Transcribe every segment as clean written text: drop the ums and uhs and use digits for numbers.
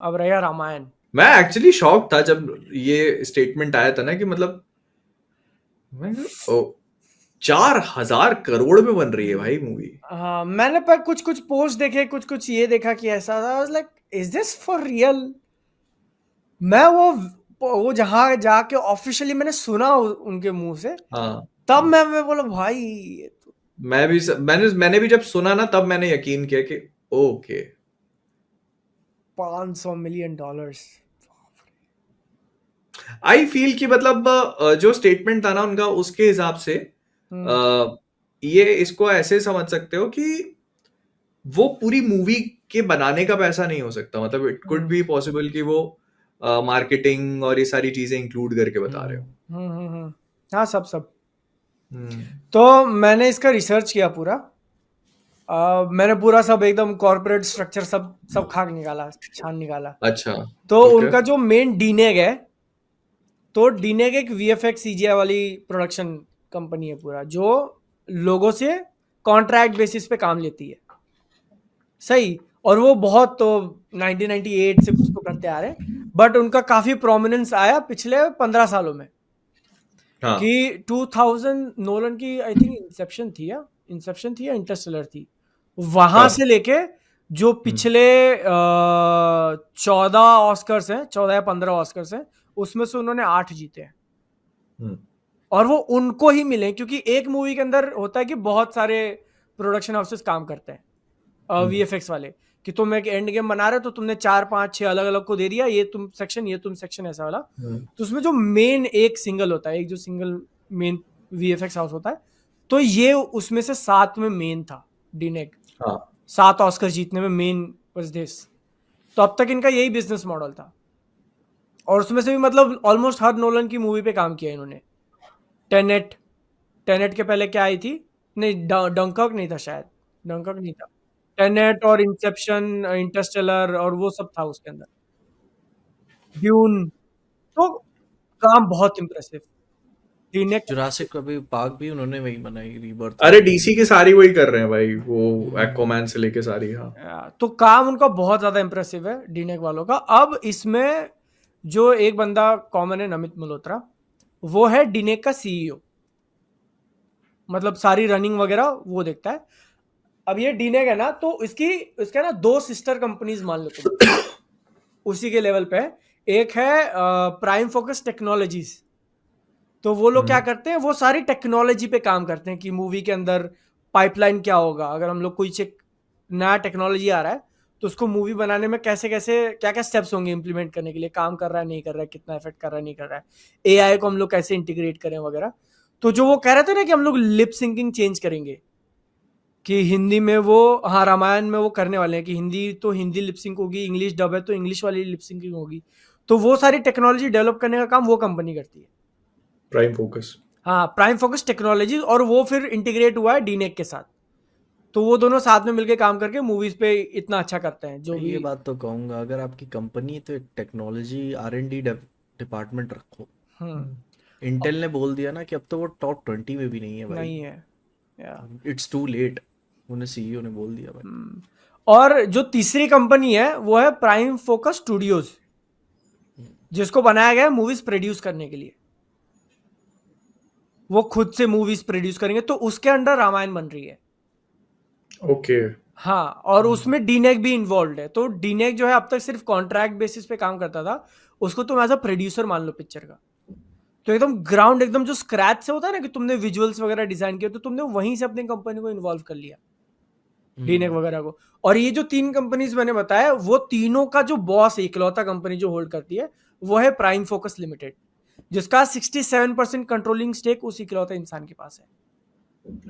अब रहा रामायण। मैं एक्चुअली शॉक था जब ये स्टेटमेंट आया था ना कि मतलब मैं ओ 4,000 करोड़ में बन रही है भाई मूवी। हाँ, मैंने पर कुछ कुछ पोस्ट देखे, कुछ कुछ ये देखा कि ऐसा था, like is this for real. मैं वो जहां जाके ऑफिशियली मैंने सुना उनके मुंह से, हाँ, तब मैं बोला भाई ये तो मैंने भी जब सुना ना तब मैंने यकीन किया कि ओके। $500 मिलियन। आई फील कि मतलब जो स्टेटमेंट था ना उनका उसके हिसाब से हम्म। ये इसको ऐसे समझ सकते हो कि वो पूरी मूवी के बनाने का पैसा नहीं हो सकता, मतलब it could hmm. Be possible कि वो मार्केटिंग और ये सारी चीजें इंक्लूड करके बता रहे हो। हम्म। हाँ, सब सब। हम्म। तो मैंने इसका रिसर्च किया पूरा। मैंने पूरा सब एकदम कॉर्पोरेट स्ट्रक्चर सब सब खाक निकाला, छान निकाला। अच्छा। तो ओके। उनका जो मेन डीनेग है, तो डीनेग एक वीएफएक्स सीजीआई वाली प्रोडक्शन कंपनी है पूरा, जो लोगों से कॉन्ट्रैक्ट बेसिस पे काम लेती है। सही। और वो बहुत तो 1998 से कुछ तो करते आ रहे हैं, बट उनका काफी प्रोमिनेंस आया पिछले 15 सालों में। हाँ। कि 2000 नोलन की आई थिंक इंसेप्शन थी या इंटरस्टेलर थी, वहां हाँ। से लेके जो हम्म। पिछले 14 ऑस्कर्स हैं, 14 या 15 ऑस्कर्स हैं, उसमें से उन्होंने 8 जीते हैं। हम्म। और वो उनको ही मिले, क्योंकि एक मूवी के अंदर होता है कि बहुत सारे प्रोडक्शन हाउसेस काम करते हैं, हम्म। वीएफएक्स वाले, कि तुम एक एंड गेम बना रहे हो तो तुमने 4 5 6 अलग अलग को दे दिया, ये तुम सेक्शन, ये तुम सेक्शन, ऐसा वाला। हम्म। तो उसमें जो मेन एक सिंगल होता है, एक जो सिंगल मेन वीएफएक्स हाउस होता है, तो ये उसमें से 7 में मेन था डीनेग। हाँ। 7 ऑस्कर जीतने में मेन वाज दिस। तो अब तक इनका यही बिजनेस मॉडल था। और उसमें से भी मतलब ऑलमोस्ट हर नोलन की मूवी पे काम किया इन्होंने। टेनेट, टेनेट के पहले क्या आई थी? नहीं, डंकर्क नहीं था शायद। डंकर्क नहीं था। टेनेट और इंसेप्शन, इंटरस्टेलर और वो सब था उसके अंदर। ड्यून। तो काम बहुत इंप्रेसिव। डीनेग। जुरासिक अभी पार्क भी उन्होंने वही बनाई, रीबर्थ अरे वाली। डीसी की सारी वही कर रहे हैं भाई, वो हम्म। एक्वामैन से लेके सारी। हाँ। तो काम उनका बहुत ज्यादा इंप्रेसिव है डीनेग वालों का। अब इसमें जो एक बंदा कॉमन है, नमित मल्होत्रा, वो है डीनेग का सीईओ। मतलब सारी रनिंग वगैरह वो देखता है। अब ये डीनेग है ना, तो इसकी इसका ना 2 सिस्टर कंपनीज मान लो तुम, उसी के लेवल पे है। एक है प्राइम फोकस टेक्नोलॉजीज। तो वो लोग क्या हम्म। करते हैं, वो सारी टेक्नोलॉजी पे काम करते हैं कि मूवी के अंदर पाइपलाइन क्या होगा, अगर हम लोग कोई नया टेक्नोलॉजी आ रहा है, तो उसको मूवी बनाने में कैसे कैसे क्या क्या स्टेप्स होंगे इम्प्लीमेंट करने के लिए, काम कर रहा है नहीं कर रहा है, कितना इफेक्ट कर रहा है नहीं कर रहा है, एआई को हम लोग कैसे इंटीग्रेट करें वगैरह। तो जो वो कह रहे थे ना कि हम लोग लिप सिंकिंग चेंज करेंगे, कि हिंदी में वो, हाँ, रामायण में वो करने वाले हैं कि हिंदी तो हिंदी लिपसिंक होगी, इंग्लिश डब है तो इंग्लिश वाली लिपसिंकिंग होगी। तो वो सारी टेक्नोलॉजी डेवलप करने का काम वो कंपनी करती है। Prime focus. हाँ, प्राइम फोकस टेक्नोलॉजी, और वो फिर इंटीग्रेट हुआ है डीनेक के साथ। तो वो दोनों साथ में मिलकर काम करके मूवीज पे इतना अच्छा करते हैं जो भी। ये बात तो कहूंगा, अगर आपकी कंपनी है तो एक टेक्नोलॉजी R&D डिपार्टमेंट रखो। हम्म। इंटेल ने बोल दिया ना कि अब तो वो टॉप 20 में भी नहीं है भाई। नहीं है। या। It's too late. उन्हें सीईओ ने बोल दिया भाई। और जो तीसरी कंपनी है वो है प्राइम फोकस स्टूडियोज, जिसको बनाया गया है मूवीज प्रोड्यूस करने के लिए। वो खुद से मूवीज प्रोड्यूस करेंगे, तो उसके अंडर रामायण बन रही है। ओके। हाँ, और उसमें डीनेक भी इन्वॉल्व है। तो डीनेक जो है अब तक सिर्फ कॉन्ट्रैक्ट बेसिस पे काम करता था, उसको तुम एज अ प्रोड्यूसर मान लो पिक्चर का। तो एकदम ग्राउंड, एकदम जो स्क्रैच से होता है ना, कि तुमने विजुअल्स वगैरह डिजाइन किया, तो तुमने वहीं से अपनी कंपनी को इन्वॉल्व कर लिया, डीनेक हम्म। वगैरह को। और ये जो 3 कंपनीज मैंने बताया, वो तीनों का जो बॉस, इकलौता कंपनी जो होल्ड करती है, वो है प्राइम फोकस लिमिटेड, जिसका 67% कंट्रोलिंग स्टेक उस इकलौते इंसान के पास है,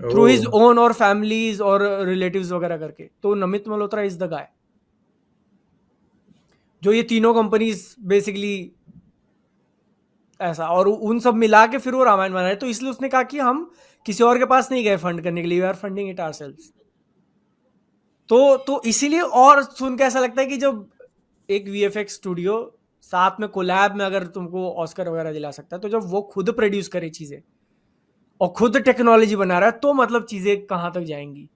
थ्रू हिज ओह। ओन और फैमिलीज और रिलेटिव्स वगैरह करके। तो Namit Malhotra is the guy, जो ये तीनों कंपनीज बेसिकली ऐसा, और उन सब मिला के फिर वो रामायण बना रहे। तो इसलिए उसने कहा कि हम किसी और के पास नहीं गए फंड करने के लिए, we are funding it ourselves. तो इसीलिए, और सुन के ऐसा लगता है कि जब एक वीएफएक्स स्टूडियो साथ में कोलैब में अगर तुमको ऑस्कर वगैरह दिला सकता है, तो जब वो खुद प्रोड्यूस करे चीजें और खुद टेक्नोलॉजी बना रहा है, तो मतलब चीजें कहां तक जाएंगी।